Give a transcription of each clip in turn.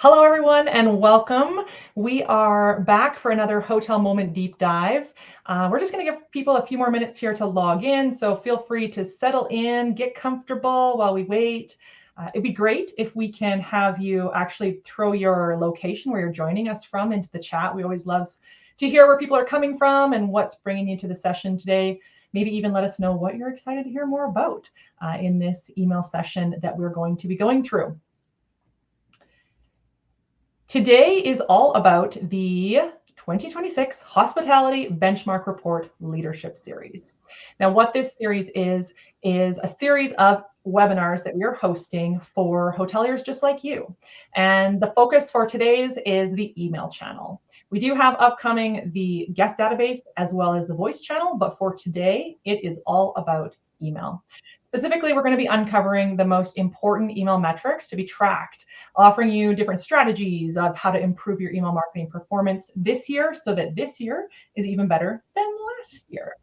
Hello, everyone, and welcome. We are back for another Hotel Moment deep dive. We're just going to give people a few more minutes here to log in, so feel free to settle in, get comfortable while we wait. It'd be great if we can have you actually throw your location where you're joining us from into the chat. We always love to hear where people are coming from and what's bringing you to the session today. Maybe even let us know what you're excited to hear more about in this email session that we're going to be going through. Today is all about the 2026 Hospitality Benchmark Report Leadership Series. Now, what this series is a series of webinars that we are hosting for hoteliers just like you. And the focus for today's is the email channel. We do have upcoming the guest database as well as the voice channel, but for today, it is all about email. Specifically, we're going to be uncovering the most important email metrics to be tracked, offering you different strategies of how to improve your email marketing performance this year so that this year is even better than last year.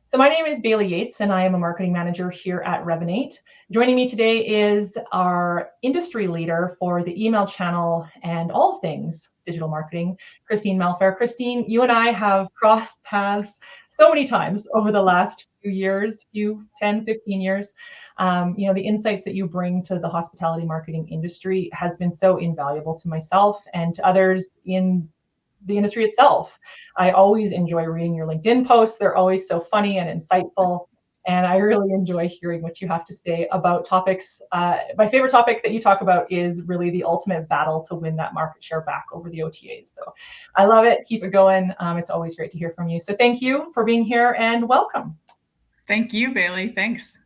So my name is Bailey Yates, and I am a marketing manager here at Revenate. Joining me today is our industry leader for the email channel and all things digital marketing, Christine Malfair. Christine, you and I have crossed paths so many times over the last few years, 10, 15 years. The insights that you bring to the hospitality marketing industry has been so invaluable to myself and to others in the industry itself. I always enjoy reading your LinkedIn posts. They're always so funny and insightful. And I really enjoy hearing what you have to say about topics. My favorite topic that you talk about is really the ultimate battle to win that market share back over the OTAs. So I love it. Keep it going. It's always great to hear from you. So thank you for being here and welcome. Thank you, Bailey. Thanks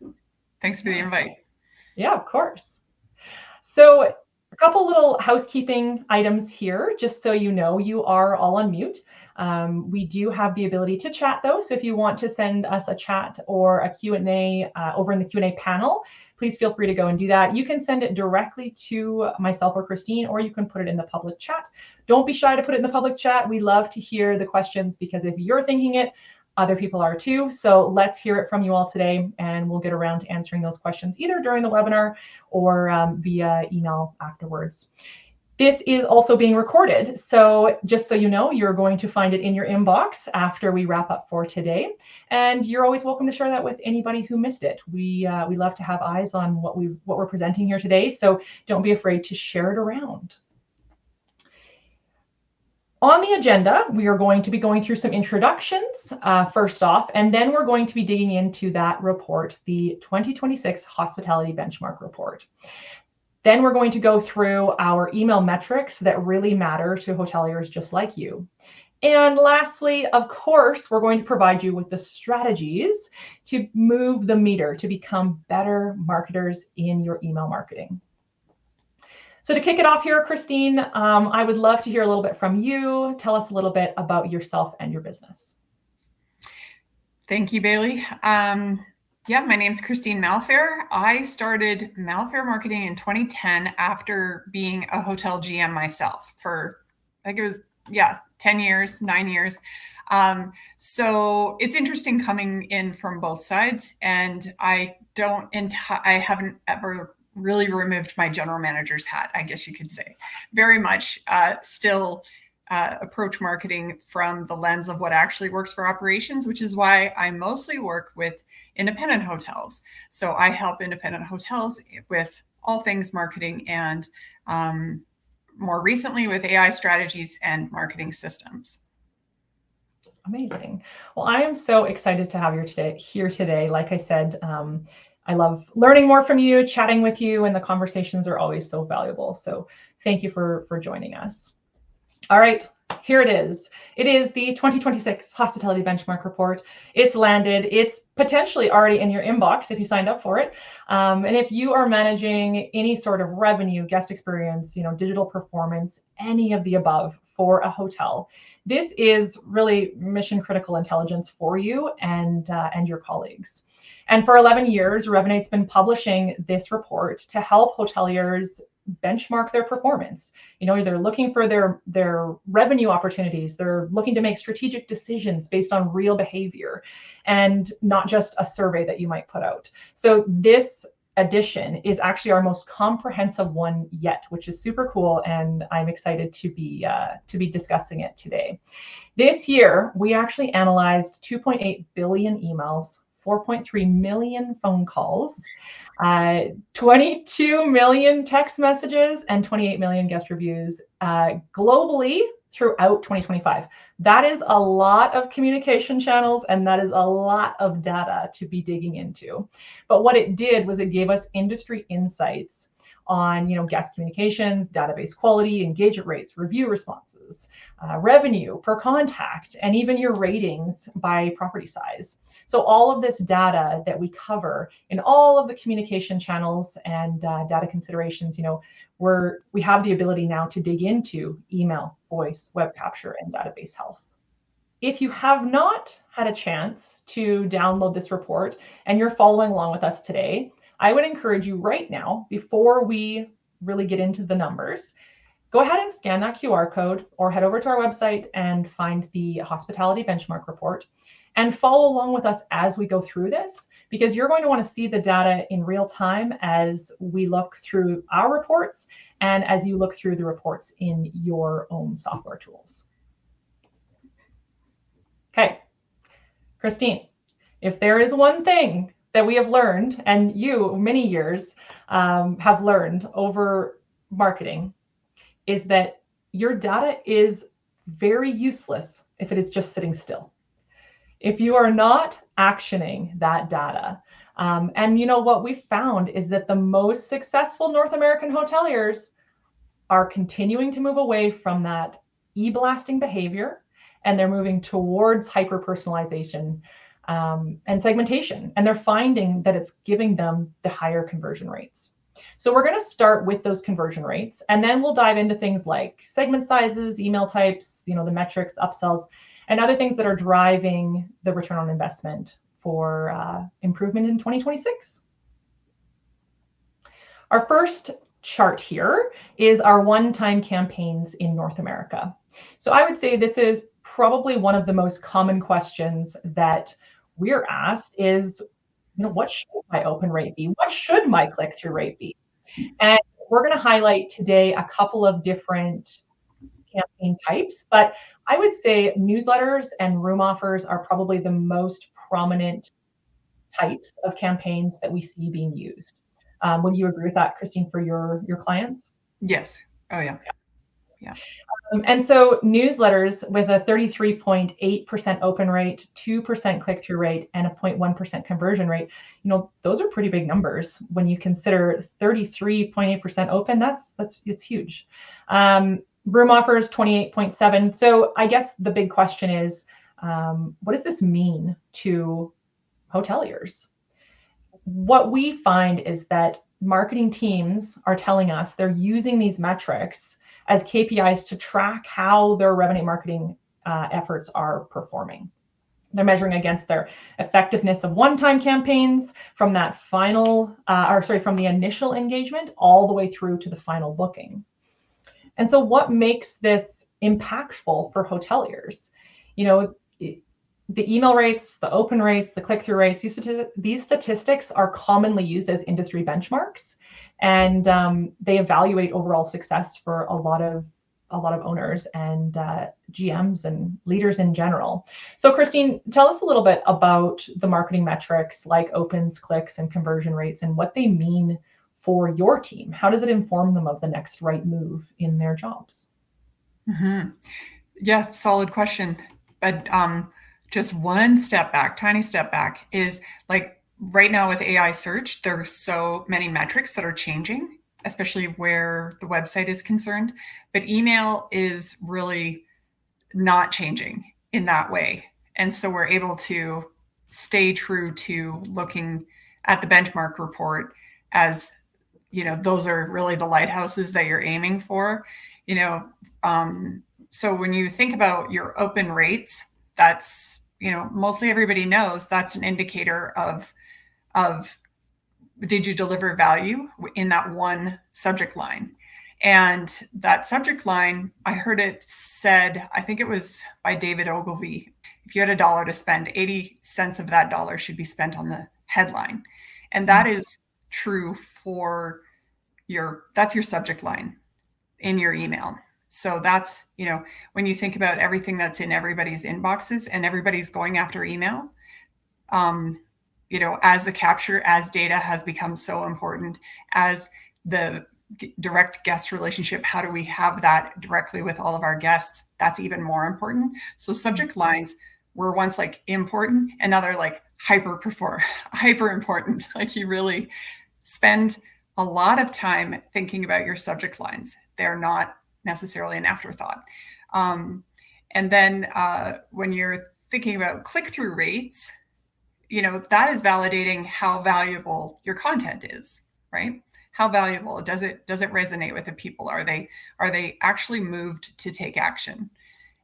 for the invite. Yeah, of course. So a couple little housekeeping items here, just so you know, you are all on mute. We do have the ability to chat though, so if you want to send us a chat or a Q&A over in the Q&A panel, please feel free to go and do that. You can send it directly to myself or Christine, or you can put it in the public chat. Don't be shy to put it in the public chat. We love to hear the questions because if you're thinking it, other people are too. So let's hear it from you all today, and we'll get around to answering those questions either during the webinar or via email afterwards. This is also being recorded. So just so you know, you're going to find it in your inbox after we wrap up for today. And you're always welcome to share that with anybody who missed it. We love to have eyes on what we're presenting here today. So don't be afraid to share it around. On the agenda, we are going to be going through some introductions first off, and then we're going to be digging into that report, the 2026 Hospitality Benchmark Report. Then we're going to go through our email metrics that really matter to hoteliers just like you. And lastly, of course, we're going to provide you with the strategies to move the meter to become better marketers in your email marketing. So to kick it off here, Christine, I would love to hear a little bit from you. Tell us a little bit about yourself and your business. Thank you, Bailey. My name's Christine Malfair. I started Malfair Marketing in 2010 after being a hotel GM myself for, I think it was, 10 years, 9 years. So it's interesting coming in from both sides, and I haven't ever really removed my general manager's hat, I guess you could say. Very much still approach marketing from the lens of what actually works for operations, which is why I mostly work with independent hotels. So I help independent hotels with all things marketing and more recently with AI strategies and marketing systems. Amazing. Well, I am so excited to have you here today. Like I said, I love learning more from you, chatting with you, and the conversations are always so valuable. So thank you for joining us. All right, here it is. It is the 2026 Hospitality Benchmark Report. It's landed. It's potentially already in your inbox if you signed up for it. And if you are managing any sort of revenue, guest experience, digital performance, any of the above for a hotel, this is really mission critical intelligence for you and your colleagues. And for 11 years, Revenate's been publishing this report to help hoteliers benchmark their performance. They're looking for their revenue opportunities. They're looking to make strategic decisions based on real behavior and not just a survey that you might put out. So this edition is actually our most comprehensive one yet, which is super cool, and I'm excited to be discussing it today. This year, we actually analyzed 2.8 billion emails, 4.3 million phone calls, 22 million text messages, and 28 million guest reviews globally throughout 2025. That is a lot of communication channels, and that is a lot of data to be digging into. But what it did was it gave us industry insights on, guest communications, database quality, engagement rates, review responses, revenue per contact, and even your ratings by property size. So all of this data that we cover in all of the communication channels and data considerations, we have the ability now to dig into email, voice, web capture, and database health. If you have not had a chance to download this report and you're following along with us today, I would encourage you right now, before we really get into the numbers, go ahead and scan that QR code or head over to our website and find the Hospitality Benchmark Report and follow along with us as we go through this, because you're going to want to see the data in real time as we look through our reports and as you look through the reports in your own software tools. Okay, Christine, if there is one thing that we have learned, and you many years have learned over marketing, is that your data is very useless if it is just sitting still. If you are not actioning that data, and what we found is that the most successful North American hoteliers are continuing to move away from that e-blasting behavior, and they're moving towards hyper-personalization and segmentation, and they're finding that it's giving them the higher conversion rates. So we're going to start with those conversion rates, and then we'll dive into things like segment sizes, email types, the metrics, upsells, and other things that are driving the return on investment for improvement in 2026. Our first chart here is our one-time campaigns in North America. So I would say this is probably one of the most common questions that we're asked is, what should my open rate be? What should my click-through rate be? And we're going to highlight today a couple of different campaign types, but I would say newsletters and room offers are probably the most prominent types of campaigns that we see being used. Would you agree with that, Christine, for your clients? Yes. Oh, yeah. Yeah. And so newsletters with a 33.8% open rate, 2% click-through rate, and a 0.1% conversion rate, those are pretty big numbers. When you consider 33.8% open, it's huge. Room offers 28.7. So I guess the big question is, what does this mean to hoteliers? What we find is that marketing teams are telling us they're using these metrics as KPIs to track how their revenue marketing efforts are performing. They're measuring against their effectiveness of one-time campaigns from that from the initial engagement all the way through to the final booking. And so what makes this impactful for hoteliers? The email rates, the open rates, the click-through rates, these statistics are commonly used as industry benchmarks, and they evaluate overall success for a lot of owners and GMs and leaders in general. So Christine, tell us a little bit about the marketing metrics like opens, clicks, and conversion rates and what they mean for your team. How does it inform them of the next right move in their jobs? Mm-hmm. Yeah, solid question. But just one step back, tiny step back, is like right now with AI search, there are so many metrics that are changing, especially where the website is concerned. But email is really not changing in that way. And so we're able to stay true to looking at the benchmark report as, those are really the lighthouses that you're aiming for, so when you think about your open rates, that's, mostly everybody knows that's an indicator of did you deliver value in that one subject line? And that subject line, I heard it said, I think it was by David Ogilvy, if you had $1 to spend, 80 cents of that dollar should be spent on the headline. And that is true for that's your subject line in your email. So that's, when you think about everything that's in everybody's inboxes and everybody's going after email, as the capture, as data has become so important, as the direct guest relationship, how do we have that directly with all of our guests? That's even more important. So subject lines were once like important, and now they're like hyper important. Like you really spend a lot of time thinking about your subject lines. They're not necessarily an afterthought. And then when you're thinking about click-through rates, that is validating how valuable your content is, right? How valuable does it resonate with the people? Are they actually moved to take action?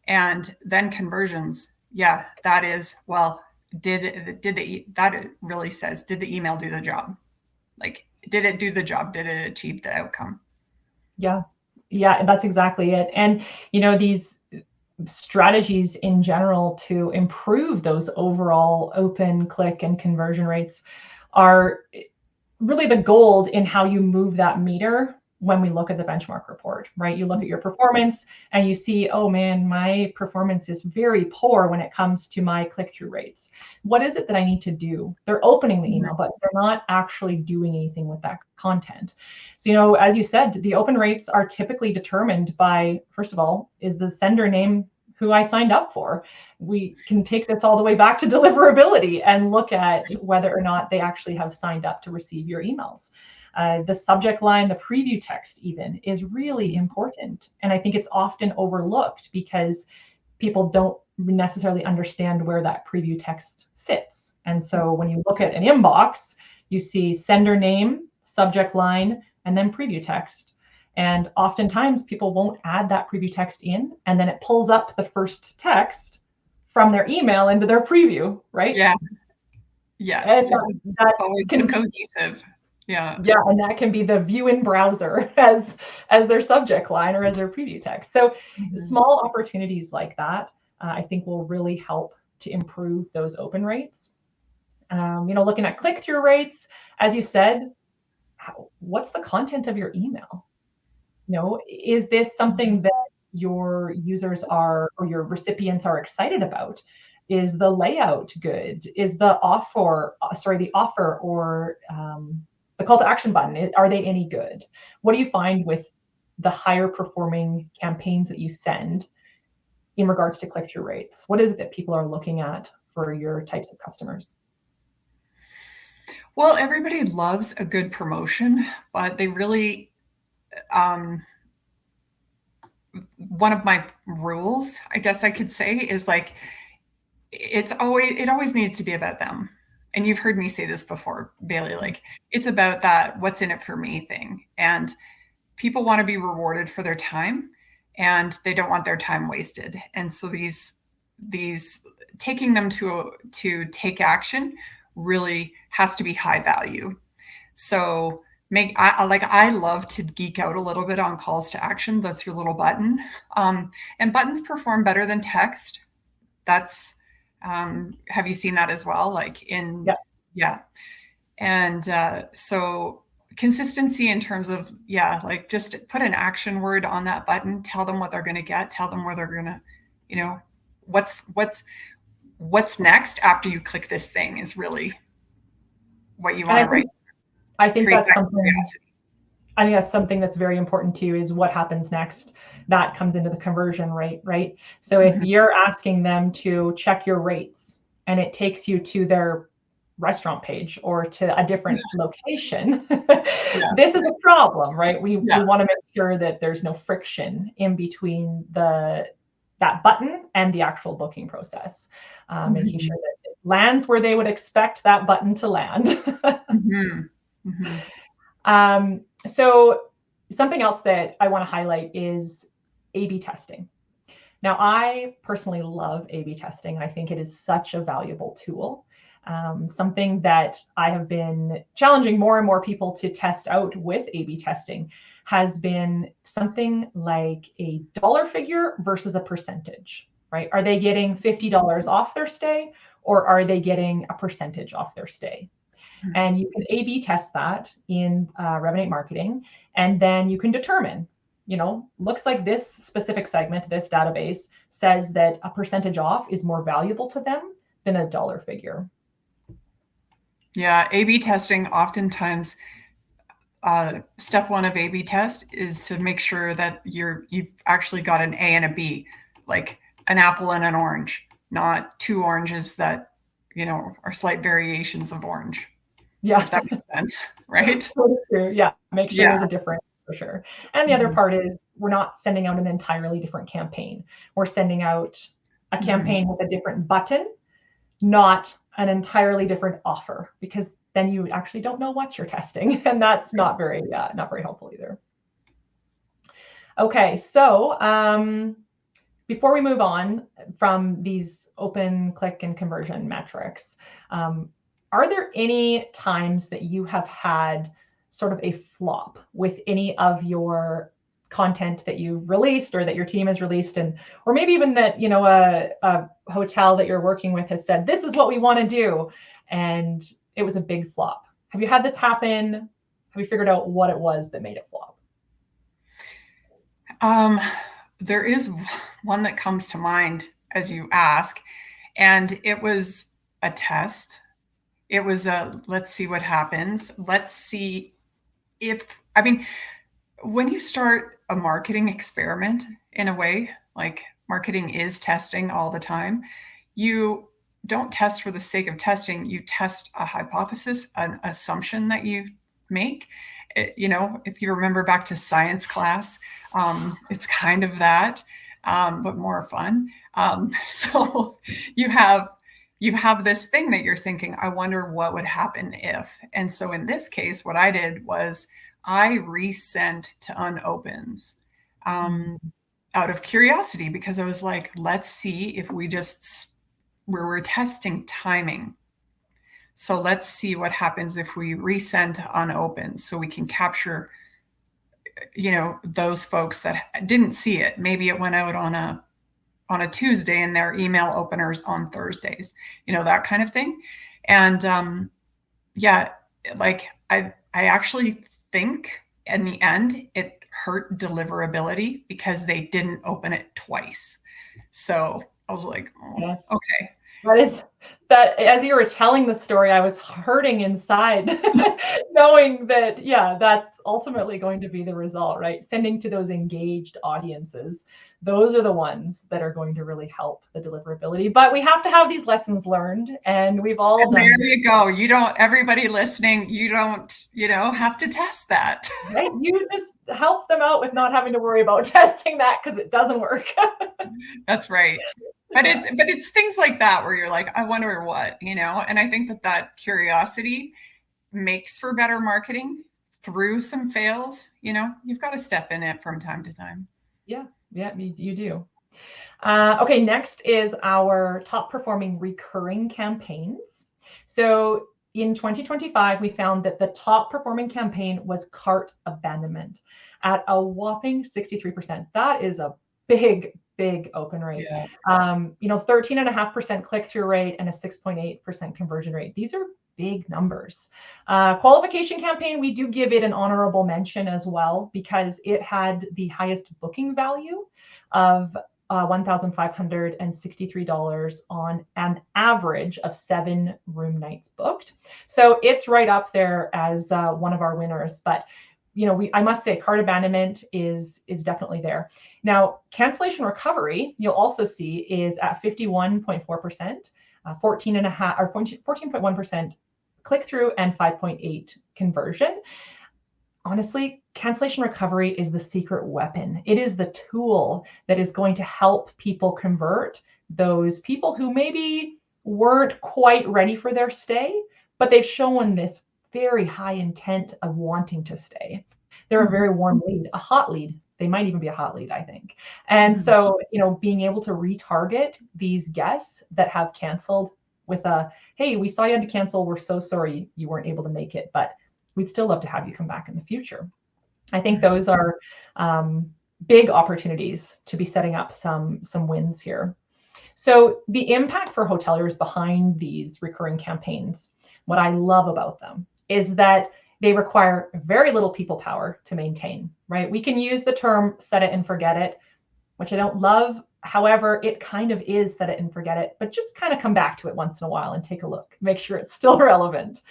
And then conversions, yeah, that is, well, that really says, did the email do the job? Like, did it do the job? Did it achieve the outcome? Yeah. Yeah, that's exactly it. And, these strategies in general to improve those overall open, click, and conversion rates are really the gold in how you move that meter when we look at the benchmark report, right? You look at your performance and you see, oh man, my performance is very poor when it comes to my click-through rates. What is it that I need to do? They're opening the email, but they're not actually doing anything with that content. So, as you said, the open rates are typically determined by, first of all, is the sender name who I signed up for? We can take this all the way back to deliverability and look at whether or not they actually have signed up to receive your emails. The subject line, the preview text even, is really important. And I think it's often overlooked because people don't necessarily understand where that preview text sits. And so when you look at an inbox, you see sender name, subject line, and then preview text. And oftentimes people won't add that preview text in, and then it pulls up the first text from their email into their preview, right? Yeah. Yeah. And that always can cohesive. Yeah. Yeah, and that can be the view in browser as their subject line or as their preview text. So small opportunities like that, I think, will really help to improve those open rates. Looking at click-through rates, as you said, what's the content of your email? Is this something that your users or your recipients are excited about? Is the layout good? Is the offer or the call to action button, are they any good? What do you find with the higher performing campaigns that you send in regards to click-through rates? What is it that people are looking at for your types of customers? Well, everybody loves a good promotion, but they really, one of my rules, I guess I could say, is like, it always needs to be about them. And you've heard me say this before, Bailey, like it's about that what's in it for me thing. And people want to be rewarded for their time, and they don't want their time wasted. And so these taking them to take action really has to be high value. So I love to geek out a little bit on calls to action. That's your little button. And buttons perform better than text. That's have you seen that as well? Yeah. And so consistency in terms of, like just put an action word on that button, tell them what they're going to get, tell them where they're going to, what's next after you click this thing is really what you want to write. I think that's something. I think that's something that's very important too, is what happens next. That comes into the conversion rate, right? So if you're asking them to check your rates and it takes you to their restaurant page or to a different location, this is a problem, right? We want to make sure that there's no friction in between that button and the actual booking process, making sure that it lands where they would expect that button to land. So something else that I want to highlight is A/B testing. Now, I personally love A/B testing. I think it is such a valuable tool. Something that I have been challenging more and more people to test out with A/B testing has been something like a dollar figure versus a percentage, right? Are they getting $50 off their stay, or are they getting a percentage off their stay? And you can A/B test that in Revenate Marketing, and then you can determine, looks like this specific segment, this database says that a percentage off is more valuable to them than a dollar figure. Yeah, A/B testing oftentimes, step one of A/B test is to make sure that you've actually got an A and a B, like an apple and an orange, not two oranges that are slight variations of orange. Yeah, if that makes sense, right? So true. Yeah, make sure there's a difference for sure. And the other part is we're not sending out an entirely different campaign. We're sending out a campaign with a different button, not an entirely different offer, because then you actually don't know what you're testing, and that's not very helpful either. Okay, so before we move on from these open, click, and conversion metrics, are there any times that you have had sort of a flop with any of your content that you've released or that your team has released, or maybe even that a hotel that you're working with has said, this is what we want to do, and it was a big flop? Have you had this happen? Have you figured out what it was that made it flop? There is one that comes to mind as you ask, and it was a test. It was let's see what happens. Let's see when you start a marketing experiment, in a way, like marketing is testing all the time, you don't test for the sake of testing. You test a hypothesis, an assumption that you make. If you remember back to science class, it's kind of that, but more fun. So you have this thing that you're thinking, I wonder what would happen if. And so in this case, what I did was I resent to unopens out of curiosity, because I was like, let's see if we're testing timing. So let's see what happens if we resend to unopens, so we can capture, those folks that didn't see it. Maybe it went out on a Tuesday and their email openers on Thursdays, that kind of thing. And I actually think in the end it hurt deliverability because they didn't open it twice. So I was like, yes. Okay. That as you were telling the story, I was hurting inside knowing that, that's ultimately going to be the result, right? Sending to those engaged audiences. Those are the ones that are going to really help the deliverability. But we have to have these lessons learned, and we've all done. There you go. Everybody listening, you don't, have to test that. Right? You just help them out with not having to worry about testing that, because it doesn't work. That's right. But it's things like that where you're like, I wonder what, and I think that curiosity makes for better marketing through some fails. You've got to step in it from time to time. Yeah, you do. Okay, next is our top performing recurring campaigns. So in 2025, we found that the top performing campaign was cart abandonment at a whopping 63%. That is a big open rate. Yeah. 13.5% click-through rate and a 6.8% conversion rate. These are big numbers. Qualification campaign, we do give it an honorable mention as well, because it had the highest booking value of $1,563 on an average of 7 room nights booked. So it's right up there as one of our winners. But I must say, cart abandonment is definitely there. Now, cancellation recovery, you'll also see, is at 51.4%, 14.1% click-through, and 5.8 conversion. Honestly, cancellation recovery is the secret weapon. It is the tool that is going to help people convert those people who maybe weren't quite ready for their stay, but they've shown this very high intent of wanting to stay. They're a very warm lead, a hot lead. They might even be a hot lead, I think. And so, being able to retarget these guests that have canceled with a, hey, we saw you had to cancel. We're so sorry you weren't able to make it, but we'd still love to have you come back in the future. I think those are big opportunities to be setting up some wins here. So the impact for hoteliers behind these recurring campaigns. what I love about them is that they require very little people power to maintain, right? We can use the term set it and forget it, which I don't love. However, it kind of is set it and forget it, but just kind of come back to it once in a while and take a look, make sure it's still relevant.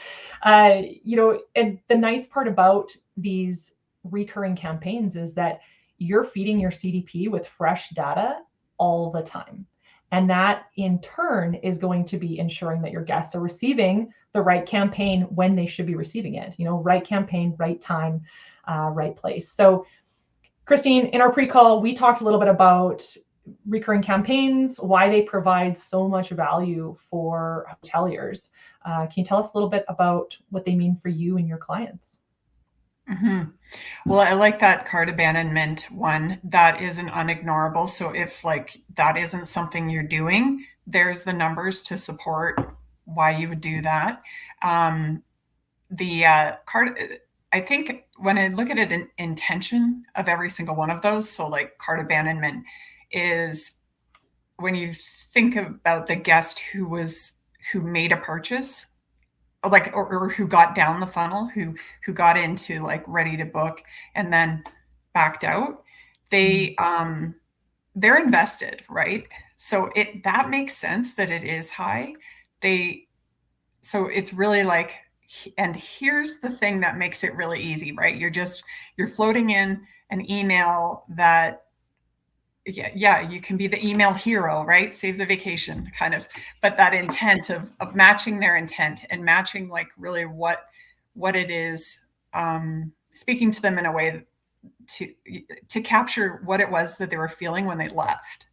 And the nice part about these recurring campaigns is that you're feeding your CDP with fresh data all the time. And that in turn is going to be ensuring that your guests are receiving the right campaign when they should be receiving it. Right campaign, right time, right place. So Christine, in our pre-call, we talked a little bit about recurring campaigns, why they provide so much value for hoteliers. Can you tell us a little bit about what they mean for you and your clients? Mm-hmm. Well, I like that cart abandonment one. That is an unignorable. So if that isn't something you're doing, there's the numbers to support why you would do that. The cart, I think when I look at it, an intention of every single one of those. So cart abandonment is when you think about the guest who made a purchase, or who got down the funnel, who got into ready to book and then backed out, they're invested, right? So that makes sense that it is high. So it's really and here's the thing that makes it really easy, right? You're floating in an email that you can be the email hero, right? Save the vacation kind of, but that intent of matching their intent and matching really what it is, speaking to them in a way to capture what it was that they were feeling when they left,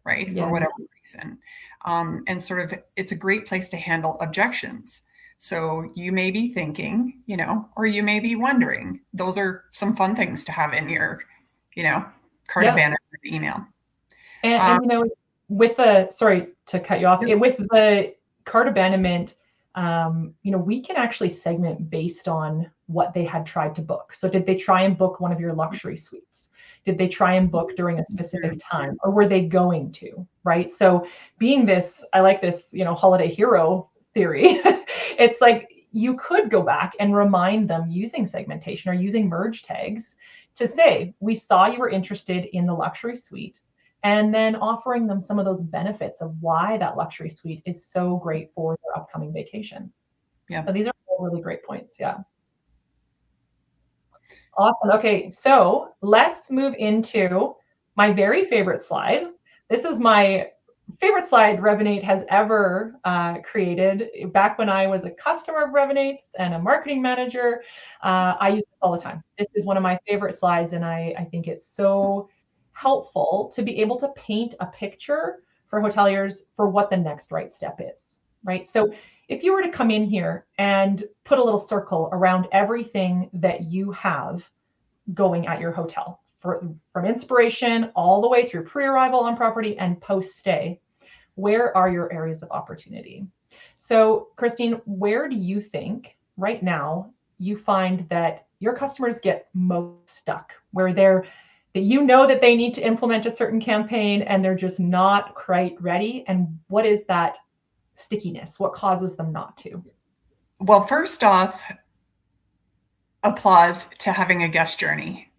right? For whatever reason. And sort of, it's a great place to handle objections. So you may be thinking, or you may be wondering, those are some fun things to have in your, cart abandonment email. And with sorry to cut you off, with the cart abandonment, we can actually segment based on what they had tried to book. So did they try and book one of your luxury suites? Did they try and book during a specific time, or were they going to, right? So being this, I like this, holiday hero theory. It's like you could go back and remind them using segmentation or using merge tags to say, we saw you were interested in the luxury suite, and then offering them some of those benefits of why that luxury suite is so great for their upcoming vacation. Yeah. So these are all really great points. Yeah. Awesome. Okay, so let's move into my very favorite slide. This is my favorite slide Revenate has ever created. Back when I was a customer of Revenate's and a marketing manager, I use it all the time. This is one of my favorite slides, and I think it's so helpful to be able to paint a picture for hoteliers for what the next right step is, right? So if you were to come in here and put a little circle around everything that you have going at your hotel, from inspiration all the way through pre-arrival on property and post-stay, where are your areas of opportunity? So Christine, where do you think right now you find that your customers get most stuck, where that that they need to implement a certain campaign and they're just not quite ready? And what is that stickiness? What causes them not to? Well, first off, applause to having a guest journey,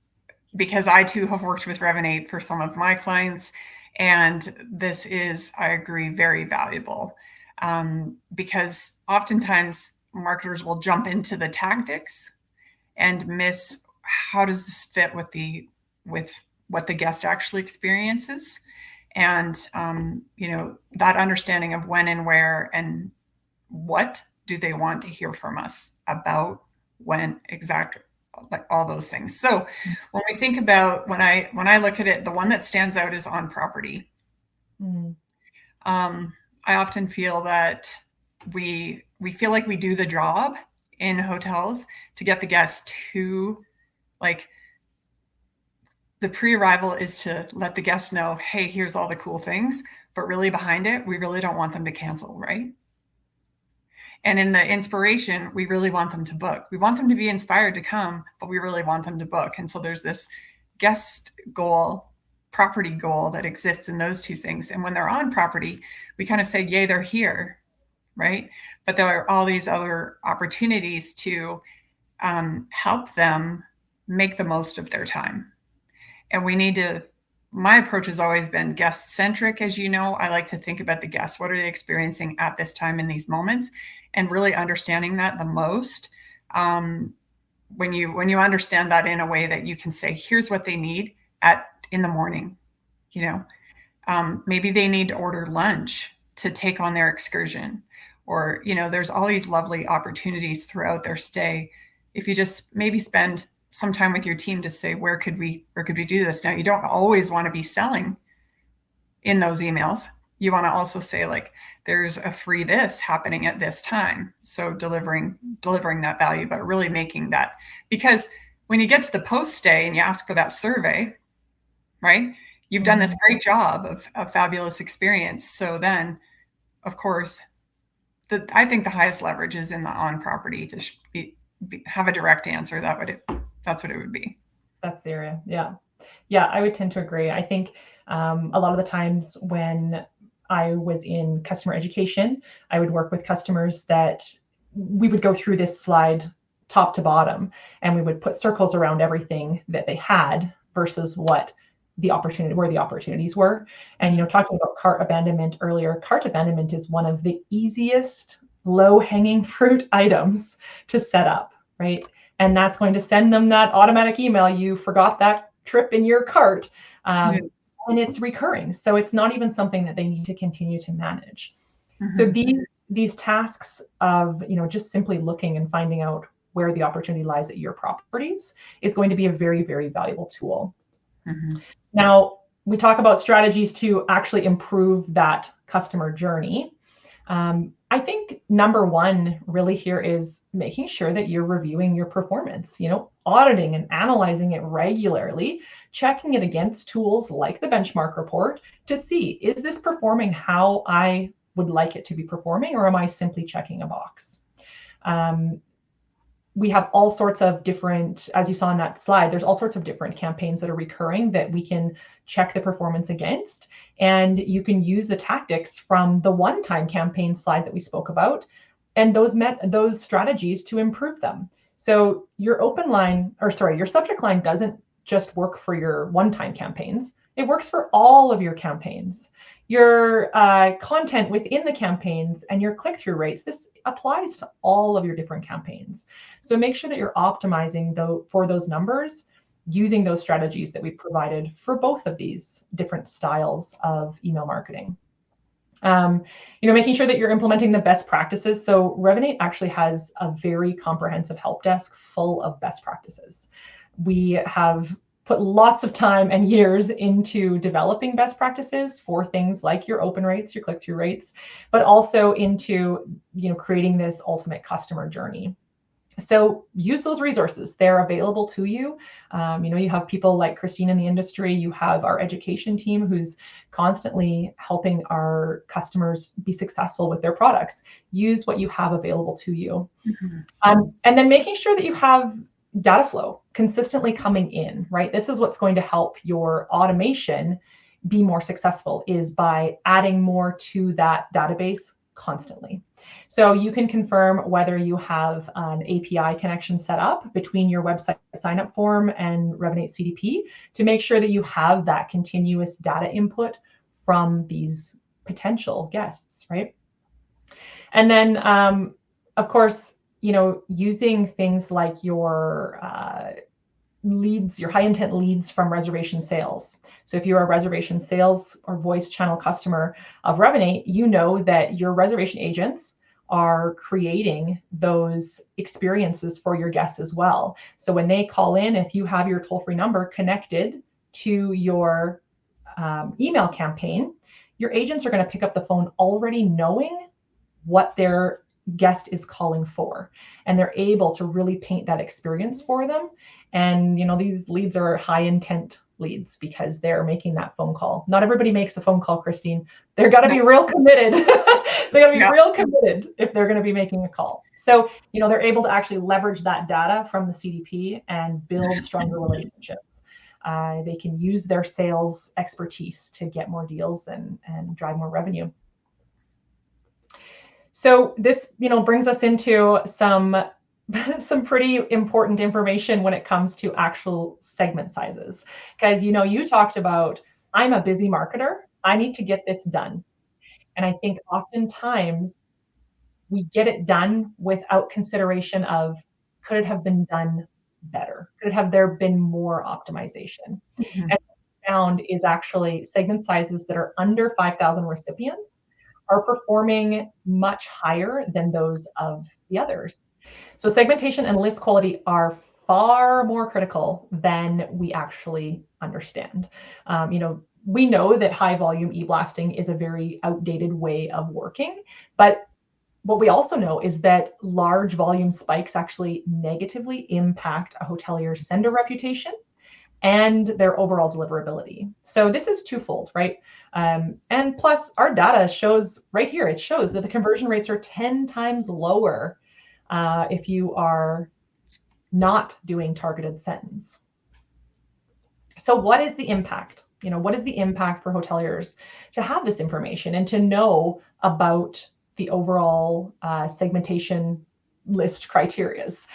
because I too have worked with Revenate for some of my clients, and this is, I agree, very valuable, because oftentimes marketers will jump into the tactics and miss how does this fit with what the guest actually experiences. And, that understanding of when and where and what do they want to hear from us about, when, exactly, all those things. So when we think about, when I look at it, the one that stands out is on property. I often feel that we feel like we do the job in hotels to get the guest to, the pre-arrival is to let the guest know, hey, here's all the cool things, but really behind it, we really don't want them to cancel, right? And in the inspiration, we really want them to book. We want them to be inspired to come, but we really want them to book. And so there's this guest goal, property goal that exists in those two things. And when they're on property, we kind of say, yay, they're here. right? But there are all these other opportunities to help them make the most of their time. And we need to, my approach has always been guest centric. As you know, I like to think about the guests. What are they experiencing at this time in these moments? And really understanding that the most. When you understand that in a way that you can say, here's what they need in the morning, maybe they need to order lunch to take on their excursion, or, there's all these lovely opportunities throughout their stay. If you just maybe spend some time with your team to say, where could we do this? Now, you don't always want to be selling in those emails. You want to also say, like, there's a free this happening at this time. So delivering that value, but really making that, because when you get to the post stay and you ask for that survey, right? You've done this great job of a fabulous experience. So then, of course, I think the highest leverage is in the on property to have a direct answer. That's what it would be. That's the area. Yeah, I would tend to agree. I think a lot of the times when I was in customer education, I would work with customers that we would go through this slide top to bottom, and we would put circles around everything that they had versus where the opportunities were. And, talking about cart abandonment earlier, cart abandonment is one of the easiest low-hanging fruit items to set up, right? And that's going to send them that automatic email, you forgot that trip in your cart. And it's recurring. So it's not even something that they need to continue to manage. So these tasks of, just simply looking and finding out where the opportunity lies at your properties is going to be a very, very valuable tool. Now, we talk about strategies to actually improve that customer journey. I think number one really here is making sure that you're reviewing your performance, auditing and analyzing it regularly, checking it against tools like the benchmark report to see, is this performing how I would like it to be performing, or am I simply checking a box? We have all sorts of different, as you saw in that slide, there's all sorts of different campaigns that are recurring that we can check the performance against. And you can use the tactics from the one-time campaign slide that we spoke about, and those strategies to improve them. So your subject line doesn't just work for your one-time campaigns. It works for all of your campaigns. Your content within the campaigns and your click-through rates, this applies to all of your different campaigns. So make sure that you're optimizing for those numbers using those strategies that we provided for both of these different styles of email marketing. Making sure that you're implementing the best practices. So Revenate actually has a very comprehensive help desk full of best practices. We have put lots of time and years into developing best practices for things like your open rates, your click-through rates, but also into creating this ultimate customer journey. So use those resources. They're available to you. You have people like Christine in the industry. You have our education team who's constantly helping our customers be successful with their products. Use what you have available to you. And then making sure that you have data flow consistently coming in, right? This is what's going to help your automation be more successful, is by adding more to that database constantly. So you can confirm whether you have an API connection set up between your website signup form and Revenate CDP to make sure that you have that continuous data input from these potential guests, right? And then, of course, using things like your leads, your high intent leads from reservation sales. So if you're a reservation sales or voice channel customer of Revenate, you know that your reservation agents are creating those experiences for your guests as well. So when they call in, if you have your toll-free number connected to your email campaign, your agents are going to pick up the phone already knowing what their guest is calling for, and they're able to really paint that experience for them. And these leads are high intent leads because they're making that phone call. Not everybody makes a phone call, Christine. They're got to be real committed. They got to be real committed if they're going to be making a call. So they're able to actually leverage that data from the CDP and build stronger relationships. They can use their sales expertise to get more deals and drive more revenue. So this, brings us into some pretty important information when it comes to actual segment sizes. Because, you talked about, I'm a busy marketer, I need to get this done. And I think oftentimes we get it done without consideration of, could it have been done better? Could it have there been more optimization? Mm-hmm. And what we found is actually segment sizes that are under 5,000 recipients are performing much higher than those of the others. So segmentation and list quality are far more critical than we actually understand. We know that high volume e-blasting is a very outdated way of working, but what we also know is that large volume spikes actually negatively impact a hotelier's sender reputation and their overall deliverability. So this is twofold, right? And plus, our data shows right here, it shows that the conversion rates are 10 times lower if you are not doing targeted sends. So what is the impact? What is the impact for hoteliers to have this information and to know about the overall segmentation list criterias?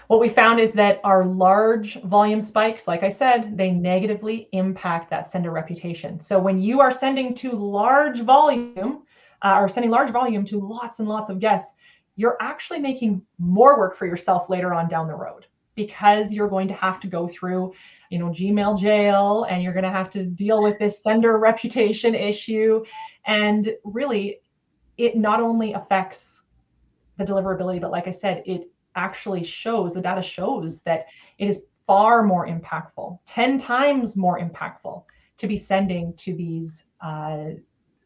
What we found is that our large volume spikes, like I said, they negatively impact that sender reputation. So when you are sending to large volume or sending large volume to lots and lots of guests, you're actually making more work for yourself later on down the road, because you're going to have to go through, Gmail jail, and you're going to have to deal with this sender reputation issue. And really, it not only affects the deliverability, but like I said, it actually shows, the data shows that it is far more impactful, 10 times more impactful to be sending to these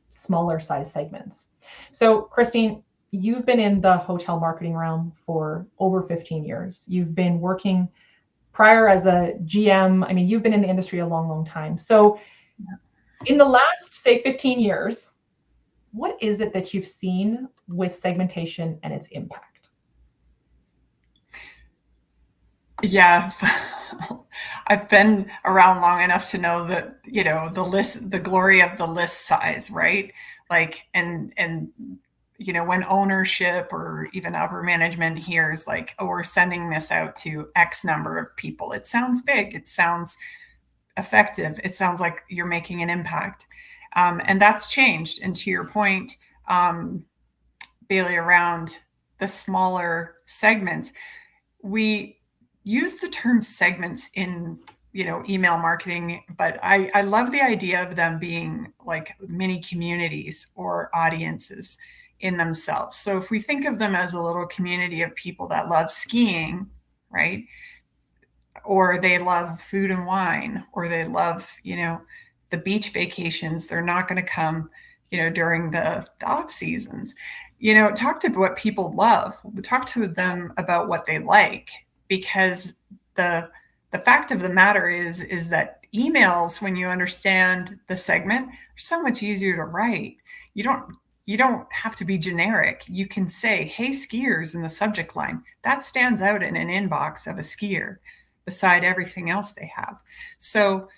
smaller size segments. So Christine, you've been in the hotel marketing realm for over 15 years. You've been working prior as a GM. I mean, you've been in the industry a long, long time. So in the last, say, 15 years, what is it that you've seen with segmentation and its impact? Yeah, I've been around long enough to know that, the glory of the list size, right? Like, and when ownership or even upper management hears like, oh, we're sending this out to X number of people, it sounds big, it sounds effective, it sounds like you're making an impact. And that's changed. And to your point, Bailey, around the smaller segments, we use the term segments in email marketing, but I love the idea of them being like mini communities or audiences in themselves. So if we think of them as a little community of people that love skiing, right, or they love food and wine, or they love the beach vacations, they're not going to come during the off seasons. Talk to what people love, talk to them about what they like, because the fact of the matter is that emails, when you understand the segment, are so much easier to write. You don't have to be generic. You can say, hey, skiers, in the subject line. That stands out in an inbox of a skier beside everything else they have. So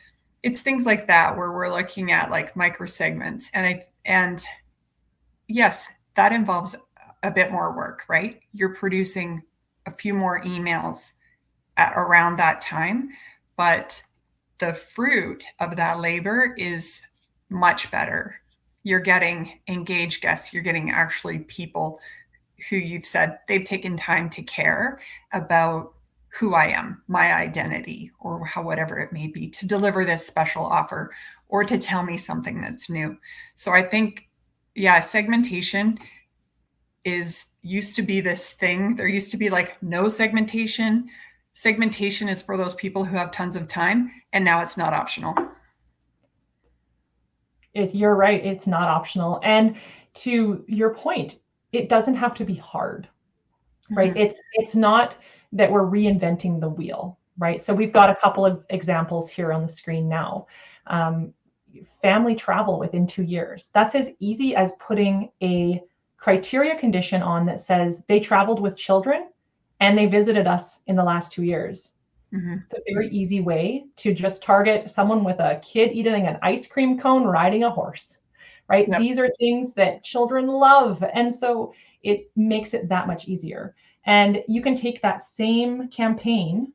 it's things like that where we're looking at like micro segments. And yes, that involves a bit more work, right? You're producing a few more emails around that time, but the fruit of that labor is much better. You're getting engaged guests. You're getting actually people who you've said they've taken time to care about who I am, my identity, or whatever it may be, to deliver this special offer or to tell me something that's new. So I think, yeah, segmentation used to be this thing. There used to be like no segmentation. Segmentation is for those people who have tons of time, and now it's not optional. You're right, it's not optional. And to your point, it doesn't have to be hard, right? Mm-hmm. It's not that we're reinventing the wheel, right? So we've got a couple of examples here on the screen now. Family travel within 2 years. That's as easy as putting a criteria condition on that says they traveled with children and they visited us in the last 2 years. Mm-hmm. It's a very easy way to just target someone with a kid eating an ice cream cone riding a horse, right? Yep. These are things that children love. And so it makes it that much easier. And you can take that same campaign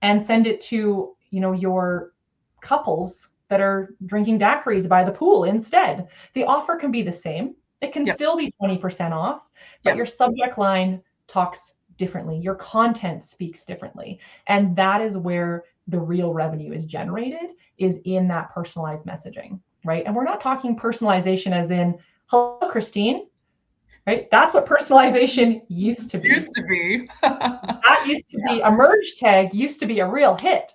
and send it to, your couples that are drinking daiquiris by the pool instead. The offer can be the same. It can Yep. still be 20% off, but Yep. your subject line talks differently. Your content speaks differently. And that is where the real revenue is generated, is in that personalized messaging, right? And we're not talking personalization as in, hello, Christine, right? That's what personalization used to be. Used to be. That used to be a merge tag, used to be a real hit.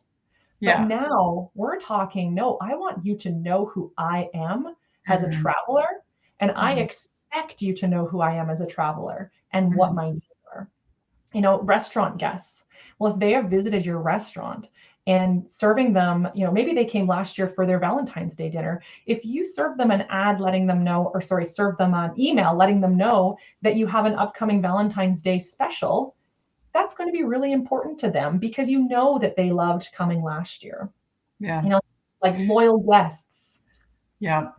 But Yeah. now we're talking, no, I want you to know who I am as a traveler, and I expect you to know who I am as a traveler and what my needs are. Restaurant guests. Well, if they have visited your restaurant and serving them, maybe they came last year for their Valentine's Day dinner. If you serve them an ad letting them know, or sorry, serve them an email letting them know that you have an upcoming Valentine's Day special, that's going to be really important to them because you know that they loved coming last year. Yeah. Like loyal guests. Yeah.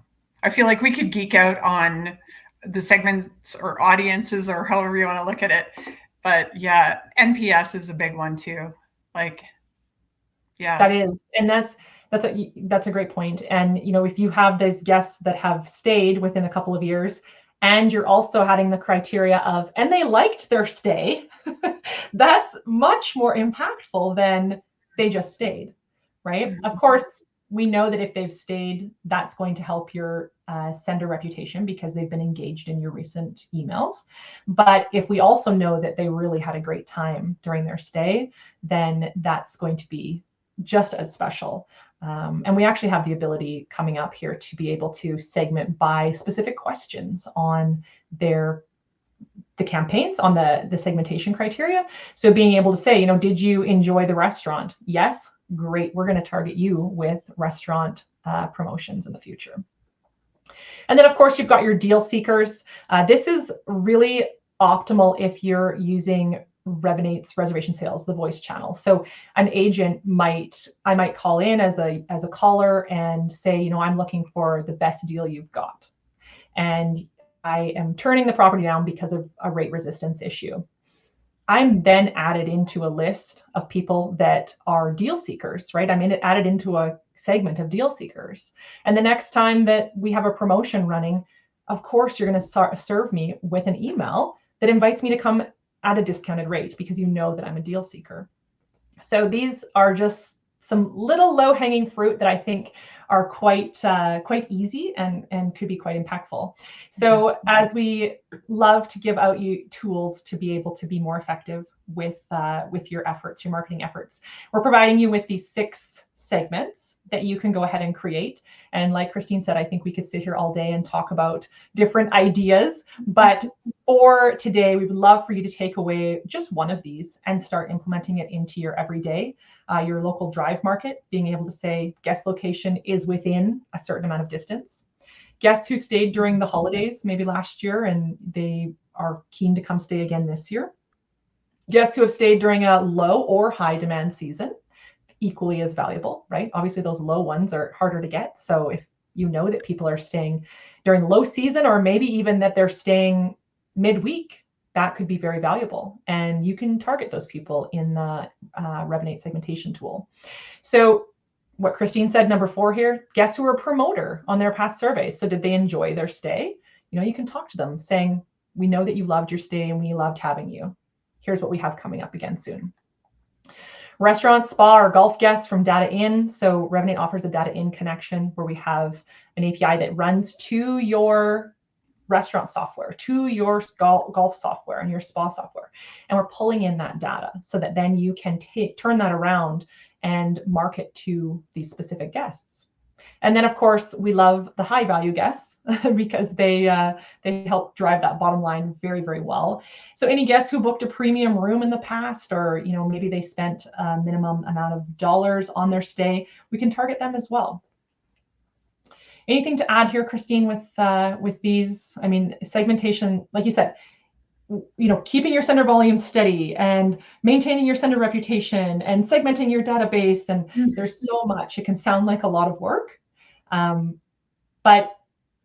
I feel like we could geek out on the segments or audiences or however you want to look at it. But yeah, NPS is a big one too. Like, yeah. That is, and that's a great point. And if you have these guests that have stayed within a couple of years, and you're also adding the criteria of, and they liked their stay, that's much more impactful than they just stayed, right? Of course, we know that if they've stayed, that's going to help your sender reputation because they've been engaged in your recent emails. But if we also know that they really had a great time during their stay, then that's going to be just as special. And we actually have the ability coming up here to be able to segment by specific questions on the campaigns, on the segmentation criteria. So being able to say, did you enjoy the restaurant? Yes, great. We're going to target you with restaurant promotions in the future. And then, of course, you've got your deal seekers. This is really optimal if you're using Revenate's reservation sales, the voice channel. So an agent I might call in as a caller and say, I'm looking for the best deal you've got. And I am turning the property down because of a rate resistance issue. I'm then added into a list of people that are deal seekers, right? I'm added into a segment of deal seekers. And the next time that we have a promotion running, of course, you're going to serve me with an email that invites me to come at a discounted rate because you know that I'm a deal seeker. So these are just some little low-hanging fruit that I think are quite easy and could be quite impactful. So as we love to give out you tools to be able to be more effective with your efforts, your marketing efforts, we're providing you with these 6 segments that you can go ahead and create. And like Christine said, I think we could sit here all day and talk about different ideas. But for today, we would love for you to take away just one of these and start implementing it into your everyday, your local drive market, being able to say guest location is within a certain amount of distance. Guests who stayed during the holidays, maybe last year, and they are keen to come stay again this year. Guests who have stayed during a low or high demand season, equally as valuable, right? Obviously, those low ones are harder to get. So if you know that people are staying during low season, or maybe even that they're staying midweek, that could be very valuable. And you can target those people in the Revenate segmentation tool. So what Christine said, number 4 here, guests who were a promoter on their past surveys. So did they enjoy their stay? You can talk to them saying, we know that you loved your stay and we loved having you. Here's what we have coming up again soon. Restaurant, spa, or golf guests from Data In. So Revenate offers a Data In connection where we have an API that runs to your restaurant software, to your golf software and your spa software. And we're pulling in that data so that then you can turn that around and market to these specific guests. And then, of course, we love the high value guests because they help drive that bottom line very, very well. So any guests who booked a premium room in the past, or maybe they spent a minimum amount of dollars on their stay, we can target them as well. Anything to add here, Christine, with these? I mean, segmentation, like you said, keeping your sender volume steady and maintaining your sender reputation and segmenting your database. And there's so much. It can sound like a lot of work, but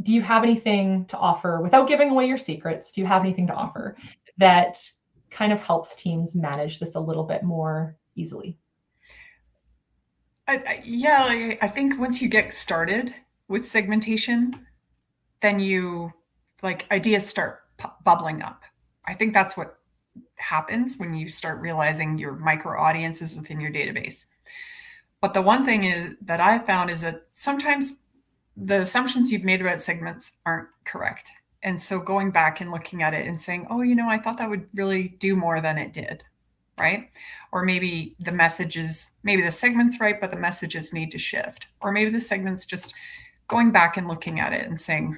do you have anything to offer without giving away your secrets? Do you have anything to offer that kind of helps teams manage this a little bit more easily? Yeah, I think once you get started with segmentation, then ideas start bubbling up. I think that's what happens when you start realizing your micro audiences within your database. But the one thing is that I found is that sometimes the assumptions you've made about segments aren't correct. And so going back and looking at it and saying, oh, I thought that would really do more than it did. Right. Or maybe maybe the segment's right, but the messages need to shift. Or maybe the segment's just going back and looking at it and saying,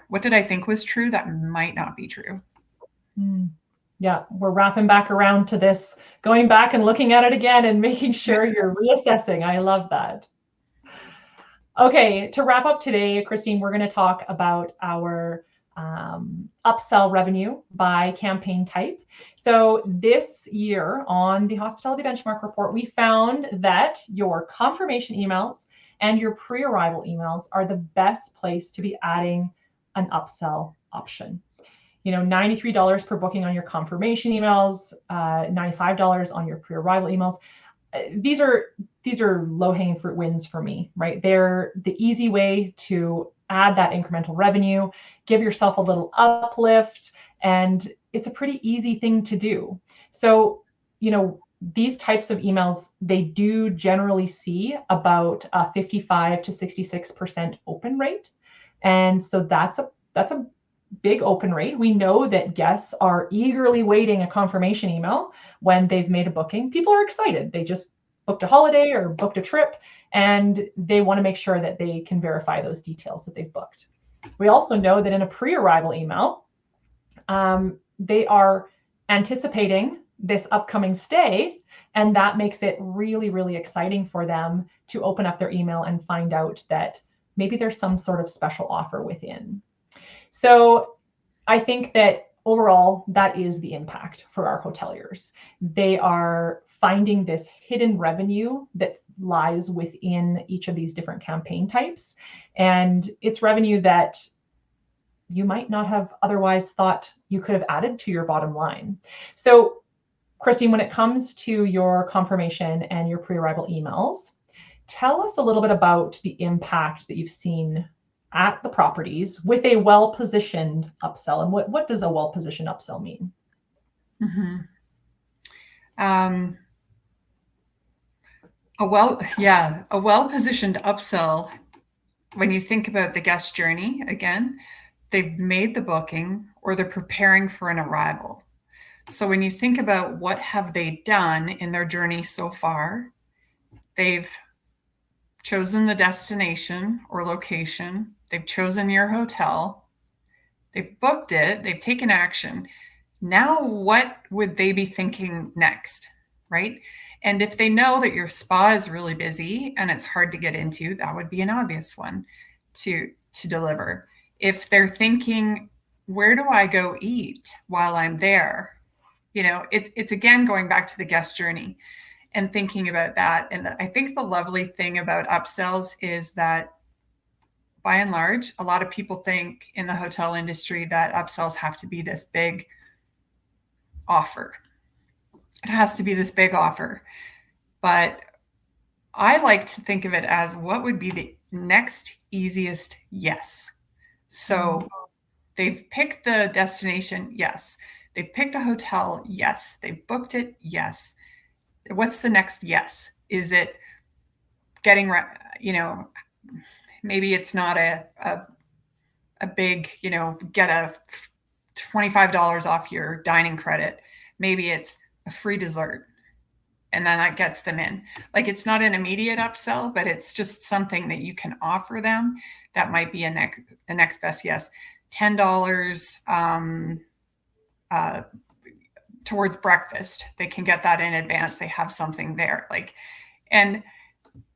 what did I think was true? That might not be true. Yeah, we're wrapping back around to this, going back and looking at it again and making sure you're reassessing. I love that. Okay, to wrap up today, Christine, we're going to talk about our upsell revenue by campaign type. So this year on the Hospitality Benchmark Report, we found that your confirmation emails and your pre-arrival emails are the best place to be adding an upsell option. $93 per booking on your confirmation emails, $95 on your pre-arrival emails. These are low-hanging fruit wins for me, right? They're the easy way to add that incremental revenue, give yourself a little uplift, and it's a pretty easy thing to do. So, these types of emails, they do generally see about a 55 to 66% open rate. And so that's a big open rate. We know that guests are eagerly waiting a confirmation email when they've made a booking. People are excited. They just booked a holiday or booked a trip, and they want to make sure that they can verify those details that they've booked. We also know that in a pre-arrival email, they are anticipating this upcoming stay, and that makes it really, really exciting for them to open up their email and find out that maybe there's some sort of special offer within. So I think that overall, that is the impact for our hoteliers. They are finding this hidden revenue that lies within each of these different campaign types. And it's revenue that you might not have otherwise thought you could have added to your bottom line. So, Christine, when it comes to your confirmation and your pre-arrival emails, tell us a little bit about the impact that you've seen at the properties with a well-positioned upsell. And what does a well-positioned upsell mean? Mm-hmm. A well-positioned upsell, when you think about the guest journey, again, they've made the booking or they're preparing for an arrival. So when you think about what have they done in their journey so far, they've chosen the destination or location, they've chosen your hotel, they've booked it, they've taken action. Now, what would they be thinking next, right? And if they know that your spa is really busy and it's hard to get into, that would be an obvious one to deliver. If they're thinking, where do I go eat while I'm there? It's again going back to the guest journey and thinking about that. And I think the lovely thing about upsells is that by and large, a lot of people think in the hotel industry that upsells have to be this big offer. It has to be this big offer. But I like to think of it as what would be the next easiest yes. So they've picked the destination, yes. They've picked a hotel, yes. They've booked it, yes. What's the next yes? Is it getting, maybe it's not a big, get a $25 off your dining credit. Maybe it's a free dessert, and then that gets them in. Like, it's not an immediate upsell, but it's just something that you can offer them that might be a next best yes. $10 towards breakfast. They can get that in advance. They have something there.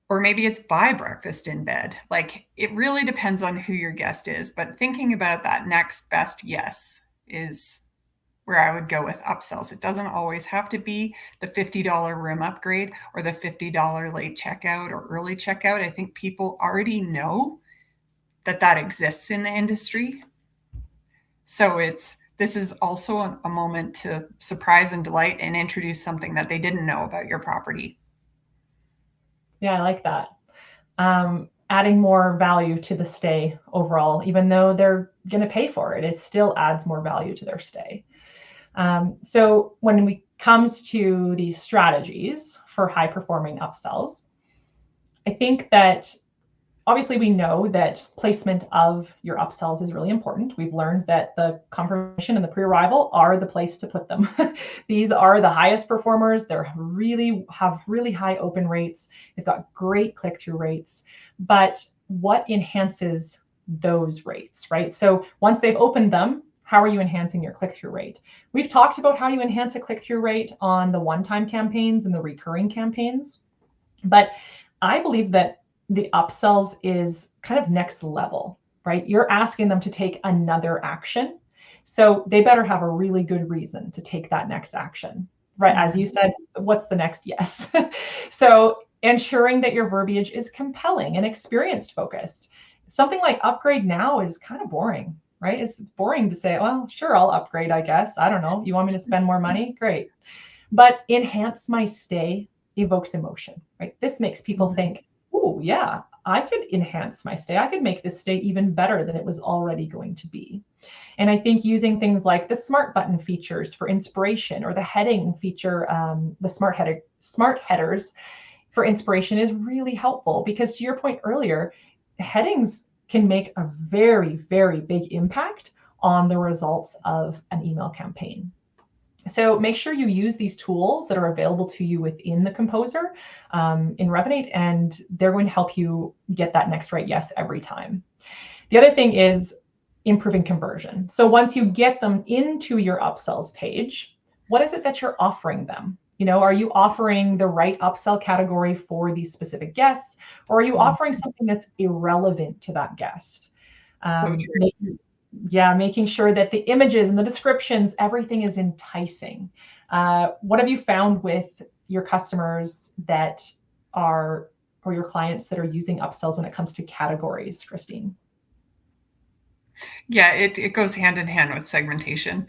Or maybe it's buy breakfast in bed. Like, it really depends on who your guest is. But thinking about that next best yes is where I would go with upsells. It doesn't always have to be the $50 room upgrade or the $50 late checkout or early checkout. I think people already know that exists in the industry. So this is also a moment to surprise and delight and introduce something that they didn't know about your property. Yeah, I like that. Adding more value to the stay overall, even though they're going to pay for it, it still adds more value to their stay. So when it comes to these strategies for high performing upsells, I think that obviously we know that placement of your upsells is really important. We've learned that the confirmation and the pre-arrival are the place to put them. These are the highest performers. They have really high open rates. They've got great click-through rates. But what enhances those rates, right? So once they've opened them, how are you enhancing your click-through rate? We've talked about how you enhance a click-through rate on the one-time campaigns and the recurring campaigns. But I believe that the upsells is kind of next level, right? You're asking them to take another action. So they better have a really good reason to take that next action, right? As you said, what's the next yes? So ensuring that your verbiage is compelling and experience focused. Something like upgrade now is kind of boring, right? It's boring to say, well, sure, I'll upgrade, I guess. I don't know. You want me to spend more money? Great. But enhance my stay evokes emotion, right? This makes people think, oh, yeah, I could enhance my stay. I could make this stay even better than it was already going to be. And I think using things like the smart button features for inspiration, or the heading feature, the smart headers for inspiration is really helpful, because to your point earlier, headings can make a very, very big impact on the results of an email campaign. So make sure you use these tools that are available to you within the Composer in Revenate, and they're going to help you get that next right yes every time. The other thing is improving conversion. So once you get them into your upsells page, what is it that you're offering them? Are you offering the right upsell category for these specific guests, or are you offering something that's irrelevant to that guest? So true. Making sure that the images and the descriptions, everything is enticing. What have you found with your customers that are, or your clients that are using upsells when it comes to categories, Christine? Yeah, it goes hand in hand with segmentation.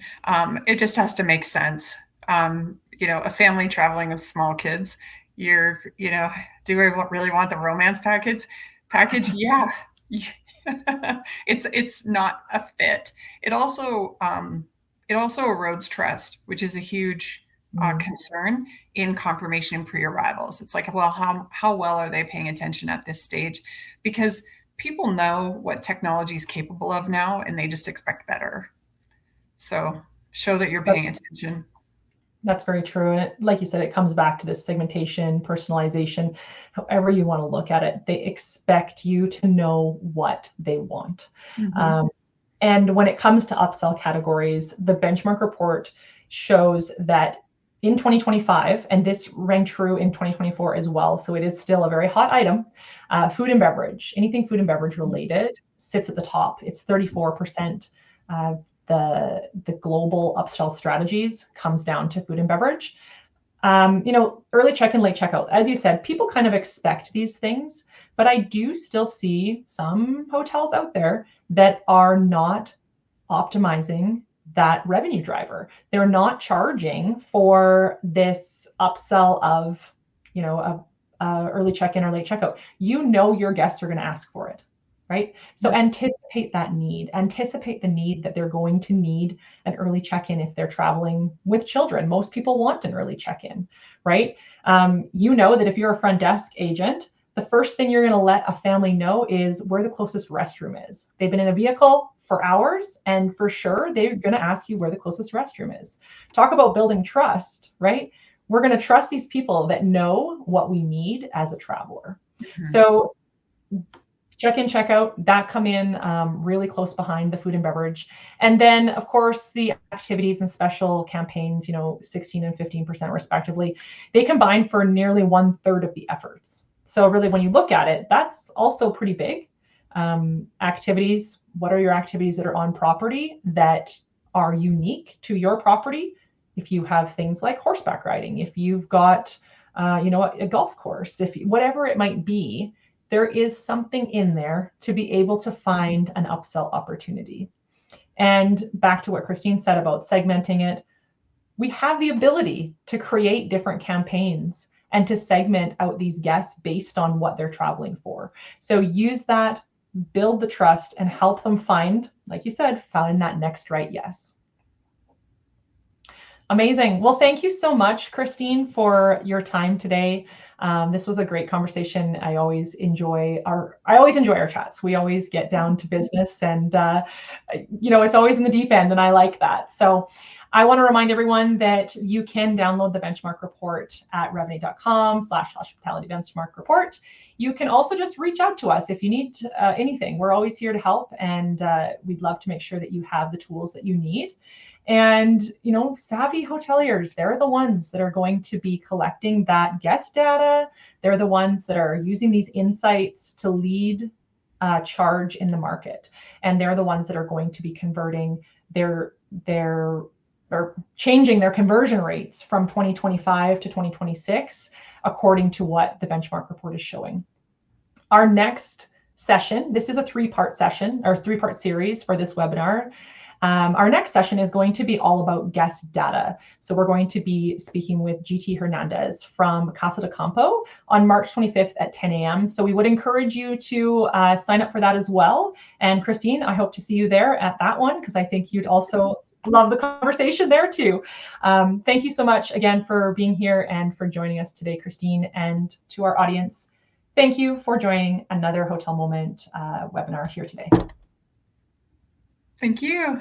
It just has to make sense. A family traveling with small kids, do I really want the romance package? Yeah. It's not a fit. It also erodes trust, which is a huge concern in confirmation and pre-arrivals. It's like, well, how well are they paying attention at this stage? Because people know what technology is capable of now, and they just expect better. So show that you're paying attention. That's very true. And like you said, it comes back to this segmentation, personalization, however you want to look at it. They expect you to know what they want. And when it comes to upsell categories, the benchmark report shows that in 2025, and this rang true in 2024 as well, so it is still a very hot item, food and beverage, anything food and beverage related sits at the top. It's 34%. The global upsell strategies comes down to food and beverage. Early check-in, late checkout. As you said, people kind of expect these things, but I do still see some hotels out there that are not optimizing that revenue driver. They're not charging for this upsell of, early check-in or late checkout. Your guests are going to ask for it, right? So anticipate that need. Anticipate the need that they're going to need an early check-in if they're traveling with children. Most people want an early check-in, right? That if you're a front desk agent, the first thing you're going to let a family know is where the closest restroom is. They've been in a vehicle for hours, and for sure, they're going to ask you where the closest restroom is. Talk about building trust, right? We're going to trust these people that know what we need as a traveler. So check-in, check-out, that come in really close behind the food and beverage. And then, of course, the activities and special campaigns, 16 and 15% respectively, they combine for nearly 1/3 of the efforts. So really, when you look at it, that's also pretty big. Activities, what are your activities that are on property that are unique to your property? If you have things like horseback riding, if you've got, a golf course, whatever it might be, there is something in there to be able to find an upsell opportunity. And back to what Christine said about segmenting it, we have the ability to create different campaigns and to segment out these guests based on what they're traveling for. So use that, build the trust, and help them find, like you said, find that next right yes. Amazing. Well, thank you so much, Christine, for your time today. This was a great conversation. I always enjoy our chats. We always get down to business, and it's always in the deep end, and I like that. So I want to remind everyone that you can download the benchmark report at revenue.com/hospitality benchmark report. You can also just reach out to us if you need anything. We're always here to help, and we'd love to make sure that you have the tools that you need. And, savvy hoteliers, they're the ones that are going to be collecting that guest data. They're the ones that are using these insights to lead charge in the market. And they're the ones that are going to be converting or changing their conversion rates from 2025 to 2026, according to what the benchmark report is showing. Our next session, this is a three-part session or three-part series for this webinar. Our next session is going to be all about guest data. So we're going to be speaking with GT Hernandez from Casa de Campo on March 25th at 10 a.m. So we would encourage you to sign up for that as well. And Christine, I hope to see you there at that one, because I think you'd also love the conversation there too. Thank you so much again for being here and for joining us today, Christine. And to our audience, thank you for joining another Hotel Moment webinar here today. Thank you.